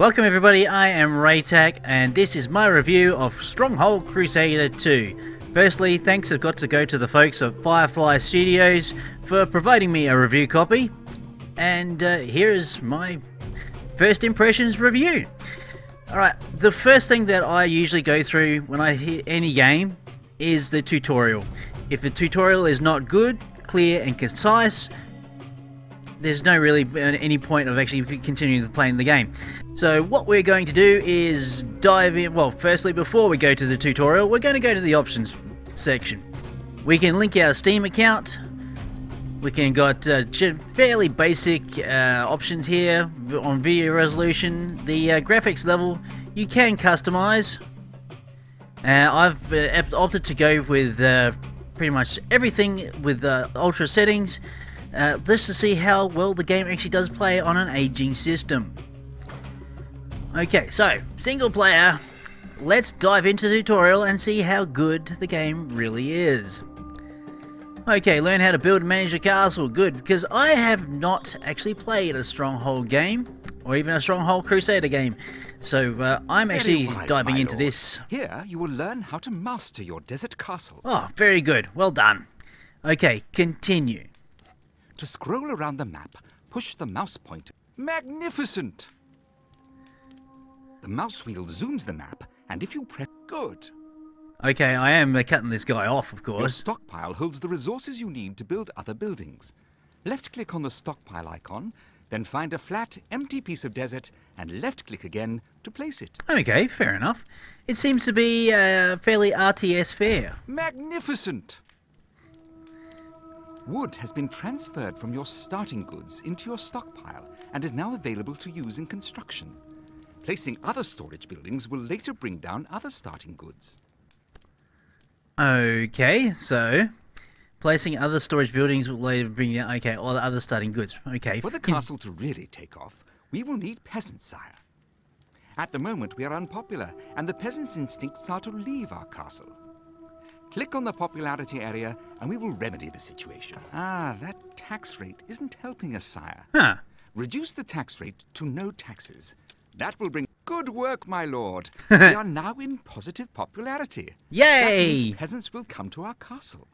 Welcome everybody, I am Raetac and this is my review of Stronghold Crusader 2. Firstly, thanks have got to go to the folks of Firefly Studios for providing me a review copy. And here is my first impressions review. Alright, the first thing that I usually go through when I hit any game is the tutorial. If the tutorial is not good, clear and concise, there's no really any point of actually continuing playing the game. So what we're going to do is dive in. Well, firstly, before we go to the tutorial, we're going to go to the options section. We can link our Steam account. We can got fairly basic options here on video resolution. The graphics level you can customize. I've opted to go with pretty much everything with ultra settings. Just to see how well the game actually does play on an aging system. Okay, so single player, let's dive into the tutorial and see how good the game really is. Okay, learn how to build and manage a castle. Good, because I have not actually played a Stronghold game or even a Stronghold Crusader game, so I'm actually diving into this. Here you will learn how to master your desert castle. Oh, very good, well done. Okay, continue. To scroll around the map, push the mouse pointer. Magnificent! The mouse wheel zooms the map, and if you press good. Okay, I am cutting this guy off, of Your course. stockpile holds the resources you need to build other buildings. Left-click on the stockpile icon, then find a flat, empty piece of desert, and left-click again to place it. Okay, fair enough. It seems to be fairly RTS fair. Magnificent! Wood has been transferred from your starting goods into your stockpile and is now available to use in construction. Placing other storage buildings will later bring down other starting goods. Okay, so placing other storage buildings will later bring down, okay, all the other starting goods. Okay. For the castle to really take off, we will need peasants, sire. At the moment we are unpopular, and the peasants' instincts are to leave our castle. Click on the popularity area and we will remedy the situation. Ah, that tax rate isn't helping us, sire. Huh. Reduce the tax rate to no taxes. That will bring good work, my lord. We are now in positive popularity. Yay! That means peasants will come to our castle.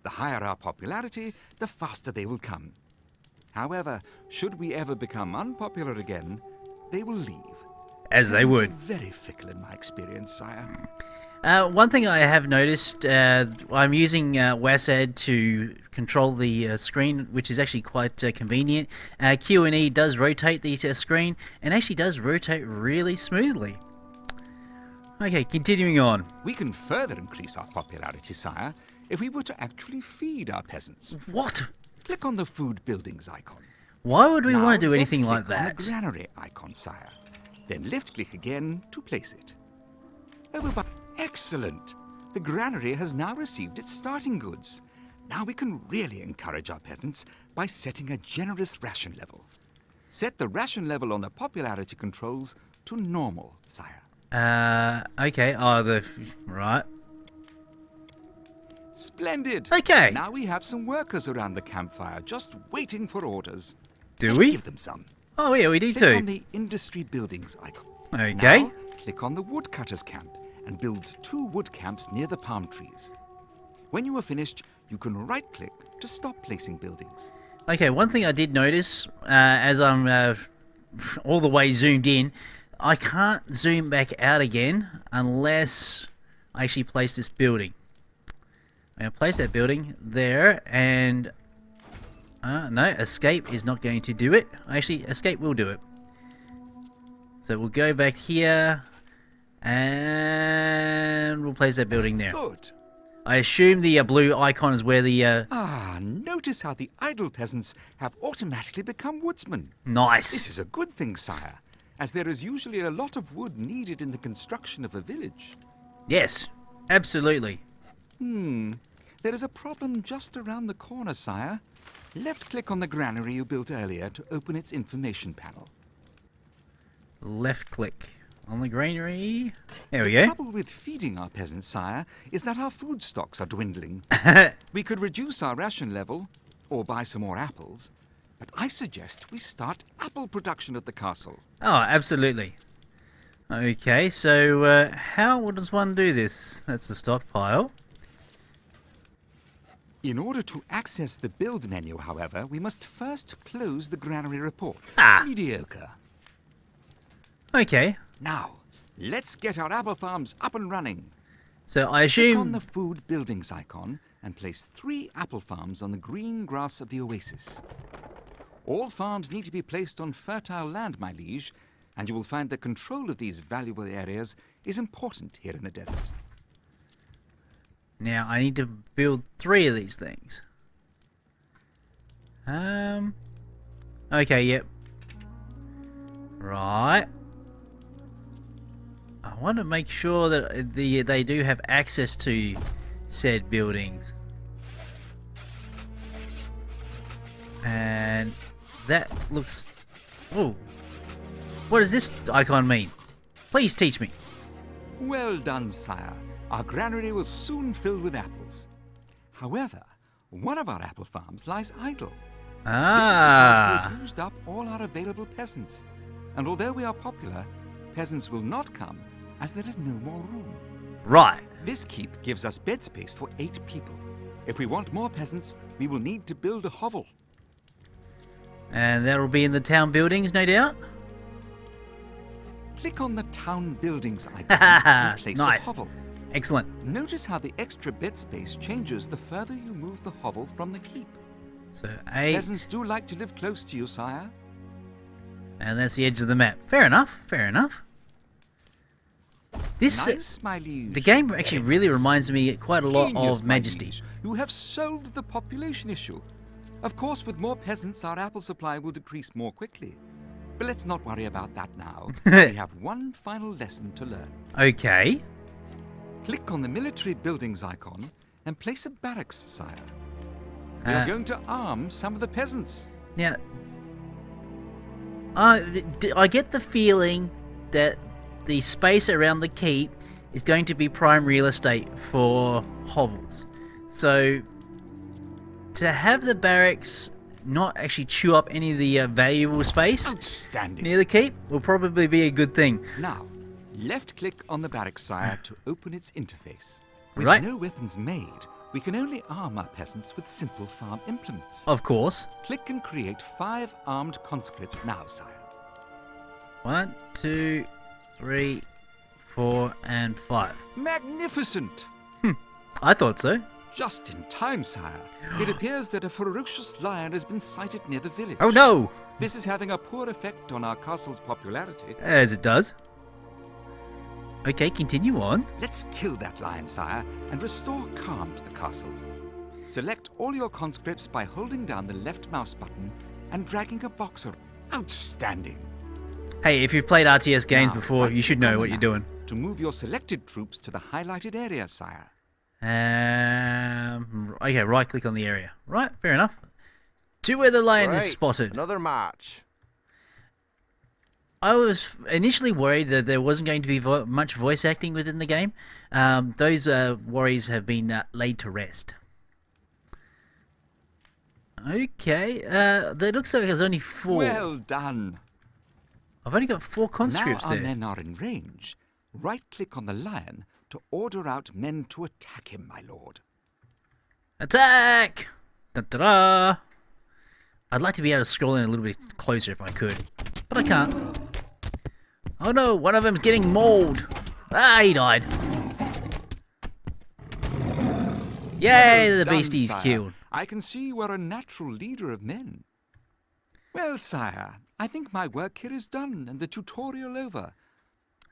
The higher our popularity, the faster they will come. However, should we ever become unpopular again, they will leave. As they would. Peasants are very fickle in my experience, sire. One thing I have noticed, I'm using WASD to control the screen, which is actually quite convenient. Q and E does rotate the screen, and actually does rotate really smoothly. Okay, continuing on. We can further increase our popularity, sire, if we were to actually feed our peasants. What? Click on the food buildings icon. Why would we Now, want to do anything like left-click on that? the granary icon, sire. Then left-click again to place it. Over by... Excellent! The granary has now received its starting goods. Now we can really encourage our peasants by setting a generous ration level. Set the ration level on the popularity controls to normal, sire. Okay, right. Splendid! Okay. Now we have some workers around the campfire just waiting for orders. Do Let's we? give them some. Oh yeah, we do Click on too. the industry buildings icon. Okay. Now, click on the woodcutters camp and build 2 wood camps near the palm trees. When you are finished, you can right-click to stop placing buildings. Okay, one thing I did notice, as I'm all the way zoomed in, I can't zoom back out again unless I actually place this building. I'm going to place that building there, and no, escape is not going to do it. Actually, escape will do it. So we'll go back here, and we'll place that building there. Good. I assume the blue icon is where the... Notice how the idle peasants have automatically become woodsmen. Nice. This is a good thing, sire, as there is usually a lot of wood needed in the construction of a village. Yes, absolutely. There is a problem just around the corner, sire. Left-click on the granary you built earlier to open its information panel. Left click on the granary. There we The go. trouble with feeding our peasants, sire, is that our food stocks are dwindling. We could reduce our ration level, or buy some more apples, but I suggest we start apple production at the castle. Oh, absolutely. Okay, so how does one do this? That's the stockpile. In order to access the build menu, however, we must first close the granary report. Ah. Mediocre. Okay, Now, let's get our apple farms up and running. so I Click on assume... the food buildings icon and place 3 apple farms on the green grass of the oasis. All farms need to be placed on fertile land, my liege, and you will find that control of these valuable areas is important here in the desert. Now I need to build 3 of these things. Okay, yep. Right. I want to make sure that they do have access to said buildings. And that looks... Oh. What does this icon mean? Please teach me. Well done, sire. Our granary will soon fill with apples. However, one of our apple farms lies idle. Ah. This is because we've used up all our available peasants. And although we are popular, peasants will not come as there is no more room. Right. This keep gives us bed space for 8 people. If we want more peasants, we will need to build a hovel. And that'll be in the town buildings, no doubt? Click on the town buildings icon and place Nice. a hovel. Excellent. Notice how the extra bed space changes the further you move the hovel from the keep. So 8, Peasants do like to live close to you, sire. and that's the edge of the map. Fair enough, fair enough. This Nice, my liege. the game actually Very really nice. reminds me quite a lot Genius, of my Majesty. liege. You have solved the population issue. Of course, with more peasants, our apple supply will decrease more quickly. But let's not worry about that now. We have one final lesson to learn. Okay. Click on the military buildings icon and place a barracks, sire. We are going to arm some of the peasants. Now, I get the feeling that the space around the keep is going to be prime real estate for hovels. So, to have the barracks not actually chew up any of the valuable space Outstanding. near the keep will probably be a good thing. Now, left-click on the barracks, sire, to open its interface. With Right. no weapons made, we can only arm our peasants with simple farm implements. Of course. Click and create 5 armed conscripts now, sire. 1, 2, 3, 4, and 5. Magnificent! I thought so. Just in time, sire. It appears that a ferocious lion has been sighted near the village. Oh no! This is having a poor effect on our castle's popularity. As it does. Okay, continue on. Let's kill that lion, sire, and restore calm to the castle. Select all your conscripts by holding down the left mouse button and dragging a boxer. Outstanding! Hey, if you've played RTS games Now, before, you right-click should on know the what you're map doing. to move your selected troops to the highlighted area, sire. Okay, right click on the area. Right, fair enough. To where the lion is Right, spotted. Another match. I was initially worried that there wasn't going to be much voice acting within the game. Those worries have been laid to rest. Okay, that looks like there's only 4. Well done. I've only got 4 conscripts Now our there. men are in range. Right-click on the lion to order out men to attack him, my lord. Attack! Da-da-da! I'd like to be able to scroll in a little bit closer if I could, but I can't. Oh no, one of them's getting mauled. Ah, he died. Yay, Well the done, beastie's sire. killed. I can see you are a natural leader of men. Well, sire, I think my work here is done and the tutorial over.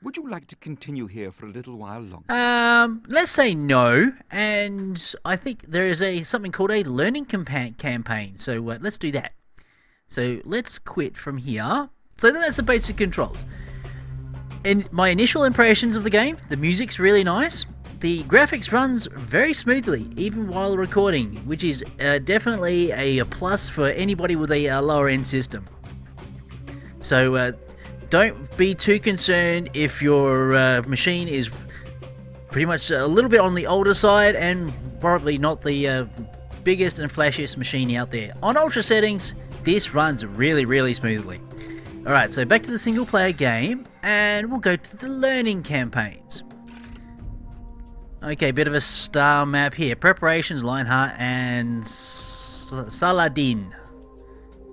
Would you like to continue here for a little while longer? Let's say no, and I think there is something called a learning campaign, so let's do that. So let's quit from here. So that's the basic controls. In my initial impressions of the game, the music's really nice. The graphics runs very smoothly, even while recording, which is definitely a plus for anybody with a lower end system. So don't be too concerned if your machine is pretty much a little bit on the older side and probably not the biggest and flashiest machine out there. On ultra settings, this runs really, really smoothly. Alright, so back to the single player game, and we'll go to the learning campaigns. Okay, bit of a star map here. Preparations, Lionheart, and Saladin.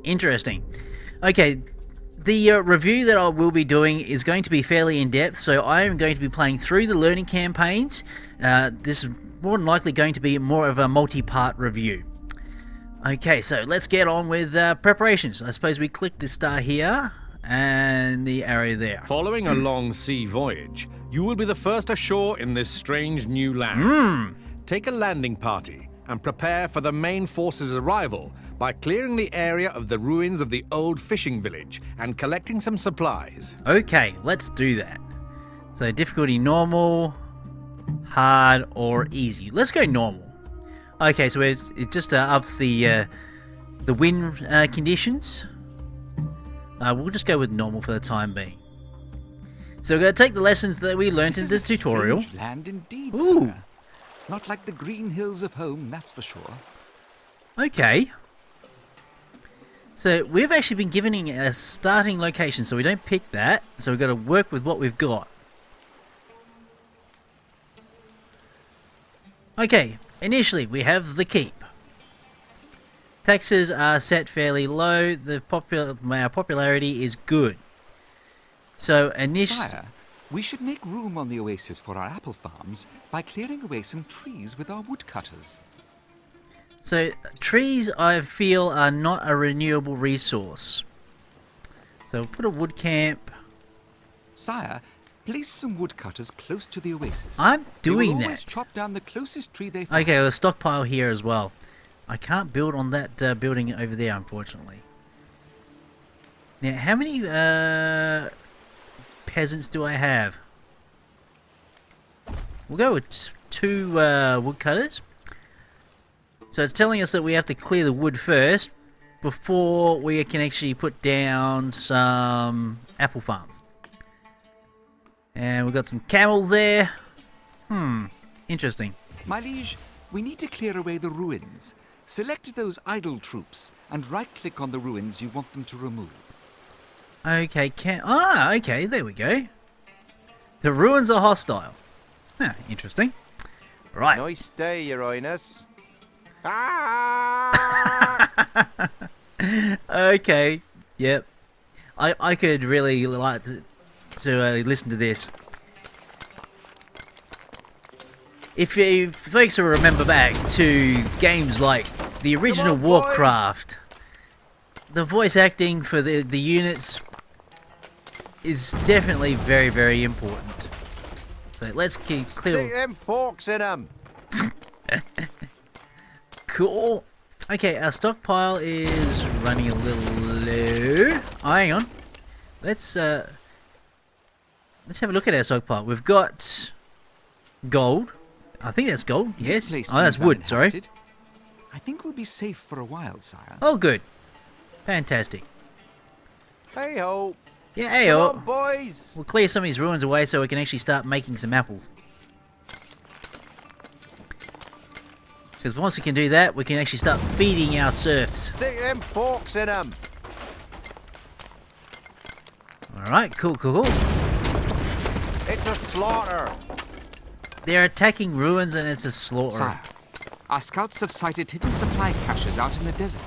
Interesting. Okay, the review that I will be doing is going to be fairly in-depth, so I am going to be playing through the learning campaigns. This is more than likely going to be more of a multi-part review. Okay, so let's get on with preparations. I suppose we click the star here and the arrow there. Following a long sea voyage, you will be the first ashore in this strange new land. Take a landing party and prepare for the main force's arrival by clearing the area of the ruins of the old fishing village and collecting some supplies. Okay, let's do that. So difficulty normal, hard, or easy. Let's go normal. Okay, so it just ups the wind conditions. We'll just go with normal for the time being. So we're going to take the lessons that we learnt in the tutorial. This is a strange land indeed, Ooh. sire. Not like the green hills of home, that's for sure. Okay. So we've actually been given a starting location, so we don't pick that. So we've got to work with what we've got. Okay, initially we have the keep. Taxes are set fairly low. Our popularity is good. So initially, Sire, we should make room on the oasis for our apple farms by clearing away some trees with our woodcutters. so trees I feel are not a renewable resource. So we'll put a wood camp. Sire, place some woodcutters close to the oasis. I'm doing They will always that. chop down the closest tree they find. Okay, well, a stockpile here as well. I can't build on that building over there, unfortunately. Now, how many peasants do I have? We'll go with 2 woodcutters. So it's telling us that we have to clear the wood first before we can actually put down some apple farms. And we've got some camels there. Interesting. My liege, we need to clear away the ruins. Select those idle troops and right-click on the ruins you want them to remove. Okay, okay, there we go. The ruins are hostile. Huh, interesting. Right. Nice day, Your Highness. Okay, yep. I could really like to listen to this. If you folks will remember back to games like the original Come on, Warcraft, the voice acting for the units is definitely very, very important. So let's keep clear. Stick them forks in them. Cool. Okay, our stockpile is running a little low. Oh, hang on. Let's have a look at our stockpile. We've got gold. I think that's gold. This Yes. place Oh, that's seems wood. Sorry. uninhabited. I think we'll be safe for a while, sire. Oh, good. Fantastic. Hey ho. Yeah. Hey, Come oh. on, boys. We'll clear some of these ruins away so we can actually start making some apples. Because once we can do that, we can actually start feeding our serfs. Stick them forks in them. Alright, cool, cool, cool. It's a slaughter. They're attacking ruins and it's a slaughter. Sire, our scouts have sighted hidden supply caches out in the desert.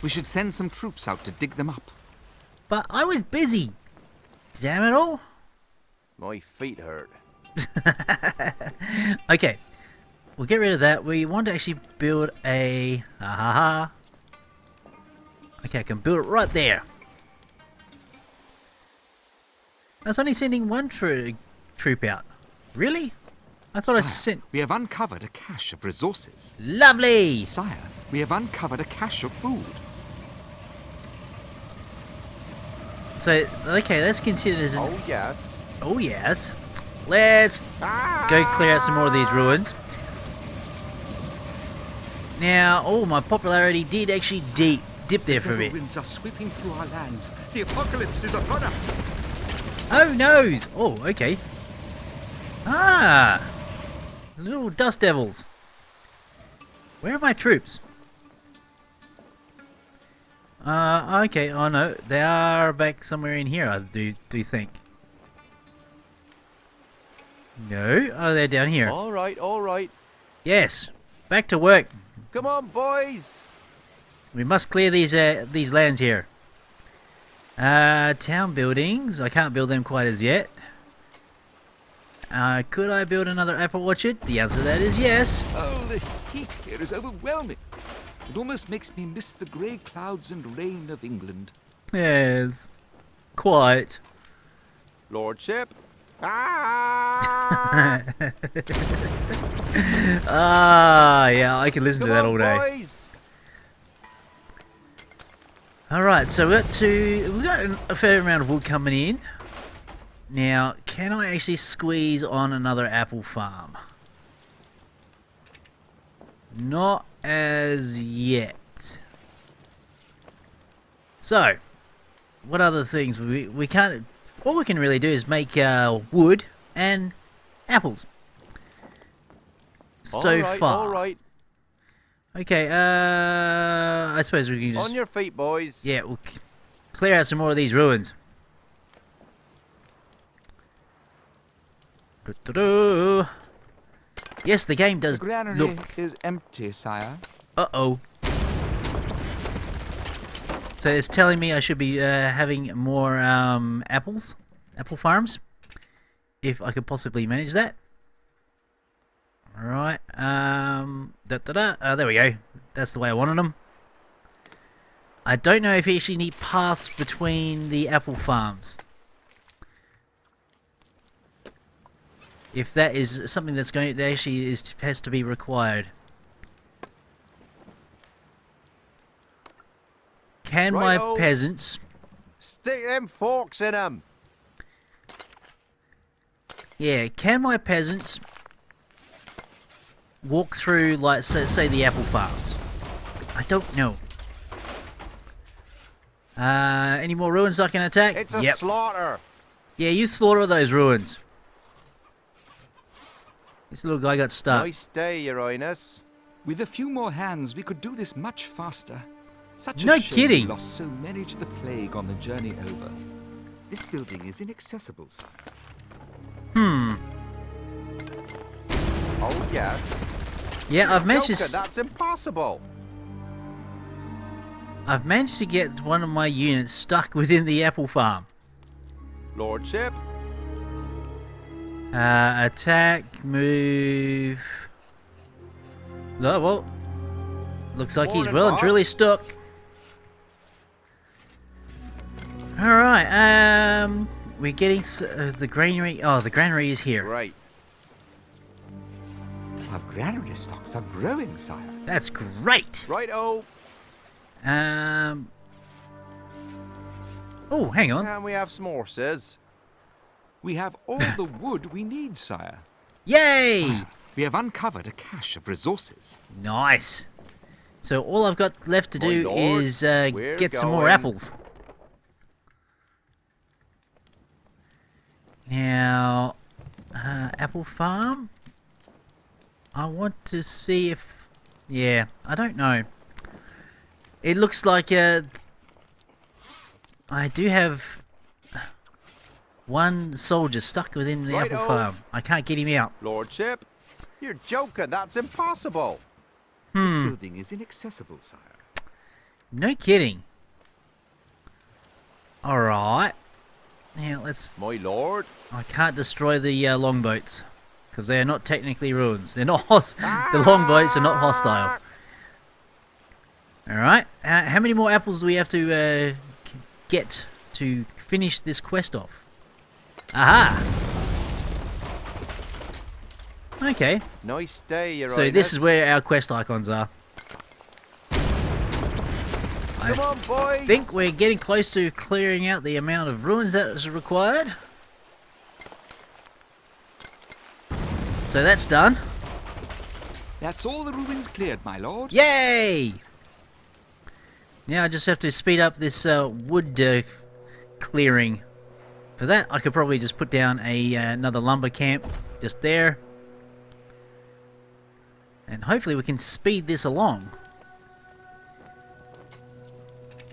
We should send some troops out to dig them up. But I was busy. Damn it all. My feet hurt. Okay. We'll get rid of that. We want to actually build a... Okay, I can build it right there. I was only sending one troop out. Really? I thought I Sire, sent... we have uncovered a cache of resources. Lovely! Sire, we have uncovered a cache of food. So, okay, let's consider this... Oh, yes. Oh, yes. Let's go clear out some more of these ruins. Now, oh, my popularity did actually dip there for a bit. Winds are sweeping through our lands. The apocalypse is upon us. Oh, noes! Oh, okay. Ah! Little dust devils. Where are my troops? Okay, oh no, they are back somewhere in here, I do think. No. Oh, they're down here. All right, all right. Yes. Back to work. Come on, boys. We must clear these lands here. Town buildings. I can't build them quite as yet. Could I build another apple orchard? The answer to that is yes. Oh, the heat here is overwhelming. It almost makes me miss the grey clouds and rain of England. Yes. Quite. Lordship. Ah! Yeah, I can listen to Come that on, all day. boys. Alright, so we've got a fair amount of wood coming in. Now, can I actually squeeze on another apple farm? Not as yet. So, what other things? We can't... All we can really do is make wood and apples. So all right, far. all right. Okay, I suppose we can just... On your feet, boys. Yeah, we'll clear out some more of these ruins. Doo-doo-doo. Yes, the game does The granary look... is empty, sire. Uh-oh. So it's telling me I should be having more apple farms, if I could possibly manage that. Alright, there we go. That's the way I wanted them. I don't know if you actually need paths between the apple farms. If that is something that's going to actually has to be required. Can my Righto. peasants... Stick them forks in them. Yeah, can my peasants walk through, like, say the apple farms? I don't know. Any more ruins I can attack? It's a Yep. slaughter. Yeah, you slaughter those ruins. This little guy got stuck. Nice day, Your Highness. With a few more hands, we could do this much faster. Such No a shame kidding. we lost so many to the plague on the journey over. This building is inaccessible, sire. Hmm. Oh, yes. Yeah, I've managed Joker, to... that's impossible. I've managed to get one of my units stuck within the apple farm. Lordship. Attack, move... Oh, well. Looks like he's Morning, well and boss. truly stuck. Alright, we're getting the granary... Oh, the granary is here. Right. Our granary stocks are growing, sire. That's great! Righto. Oh, hang on. Can we have some horses? We have all the wood we need, sire. Yay! Sire, we have uncovered a cache of resources. Nice. So all I've got left to My do lord, is we're get some more going. apples. Now, apple farm. I want to see if... Yeah, I don't know. It looks like I do have one soldier stuck within the apple Righto. farm. I can't get him out. Lordship. You're joking. That's impossible. This building is inaccessible, sire. No kidding. Alright. Now let's... My lord. I can't destroy the longboats. Because they are not technically ruins. They're not the longboats are not hostile. Alright. How many more apples do we have to get to finish this quest off? Aha! Okay. Nice day, Your So Highness. this is where our quest icons are. Come on, boys. I think we're getting close to clearing out the amount of ruins that is required. So that's done. That's all the ruins cleared, my lord. Yay! Now I just have to speed up this wood clearing. For that, I could probably just put down another lumber camp just there. And hopefully we can speed this along.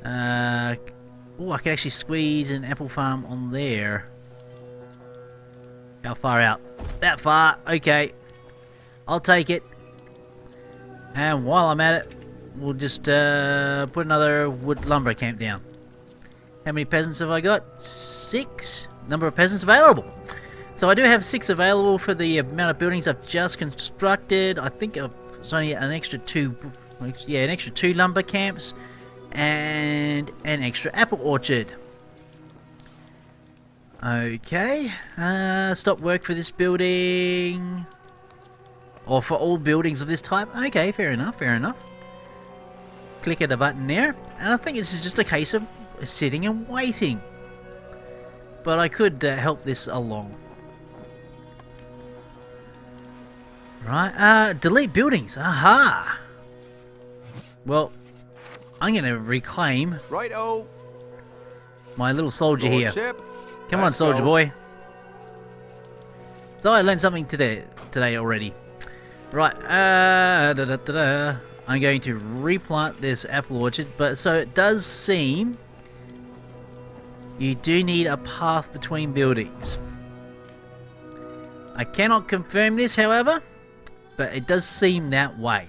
Oh, I could actually squeeze an apple farm on there. How far out? That far. Okay. I'll take it. And while I'm at it, we'll just put another wood lumber camp down. How many peasants have I got? 6. Number of peasants available. So I do have 6 available for the amount of buildings I've just constructed. I think it's only an extra 2. Yeah, an extra 2 lumber camps and an extra apple orchard. Okay. Stop work for this building. Or for all buildings of this type. Okay, fair enough, fair enough. Click at the button there. And I think this is just a case of sitting and waiting. But I could help this along. Right, delete buildings. Aha! Well, I'm going to reclaim Righto. my little soldier here. Lordship. Come on, Let's soldier go. boy. So I learned something today already. Right, I'm going to replant this apple orchard, but so it does seem you do need a path between buildings. I cannot confirm this, however, but it does seem that way.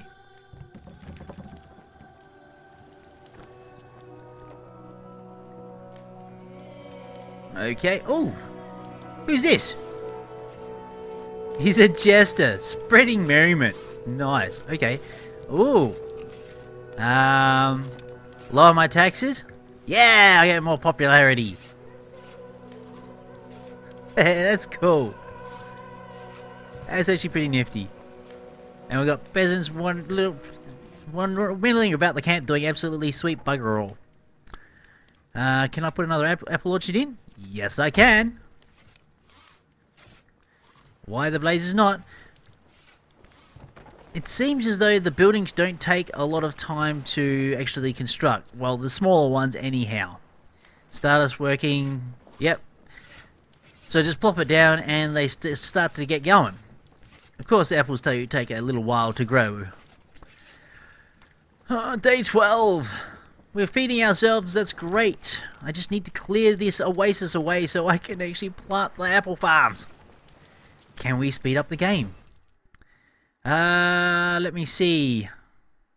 Okay. Oh, who's this? He's a jester, spreading merriment. Nice. Okay. Ooh. Lower my taxes. Yeah, I get more popularity. That's cool. That's actually pretty nifty. And we've got peasants one whittling about the camp, doing absolutely sweet bugger all. Can I put another apple orchard in? Yes, I can. Why the blazes not? It seems as though the buildings don't take a lot of time to actually construct. Well, the smaller ones anyhow. Starters working. Yep. So just plop it down and they start to get going. Of course, the apples take a little while to grow. Day 12. We're feeding ourselves, that's great. I just need to clear this oasis away so I can actually plant the apple farms. Can we speed up the game? Let me see.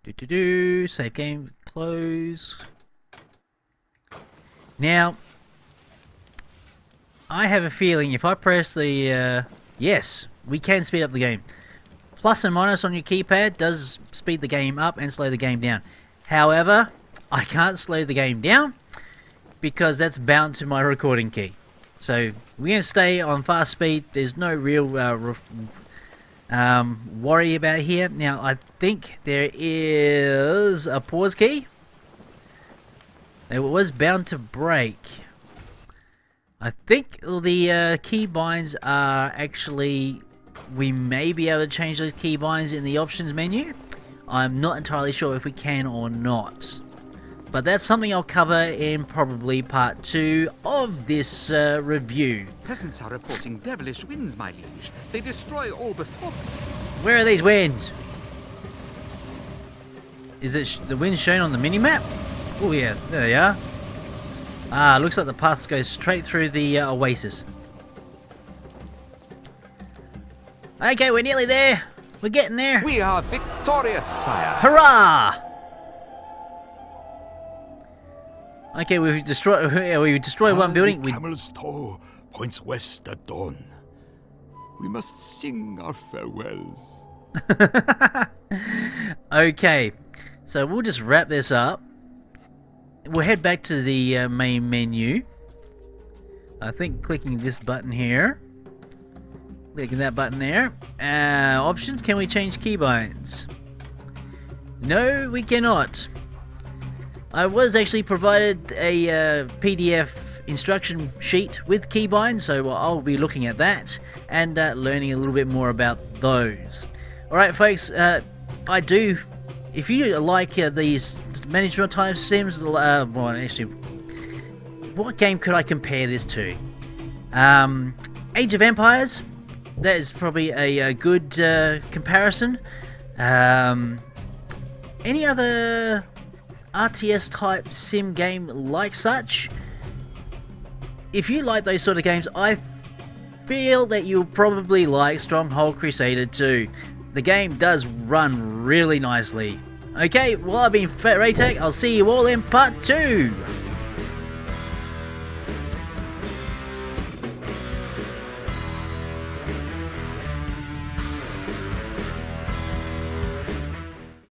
Save game, close. Now, I have a feeling if I press the, yes, we can speed up the game. Plus and minus on your keypad does speed the game up and slow the game down. However, I can't slow the game down because that's bound to my recording key. So we're going to stay on fast speed. There's no real worry about here. Now I think there is a pause key. It was bound to break. I think the key binds are actually, we may be able to change those key binds in the options menu. I'm not entirely sure if we can or not. But that's something I'll cover in probably part 2 of this review. Peasants are reporting devilish winds, my liege. They destroy all before. Where are these winds? Is it the winds shown on the mini-map? Oh yeah, there they are. Ah, looks like the path goes straight through the oasis. Okay, we're nearly there. We're getting there. We are victorious, sire. Hurrah! Okay, we've destroyed one building. The camel's toe points west at dawn. We must sing our farewells. Okay, so we'll just wrap this up. We'll head back to the main menu. I think clicking this button here. Clicking that button there. Options, can we change keybinds? No, we cannot. I was actually provided a PDF instruction sheet with keybinds, so I'll be looking at that and learning a little bit more about those. Alright folks, I do, if you like these management type sims, well actually, what game could I compare this to? Age of Empires, that is probably a good comparison. Any other RTS type sim game like such? If you like those sort of games, I feel that you'll probably like Stronghold Crusader 2. The game does run really nicely. Okay, well, I've been Raetac. I'll see you all in part 2.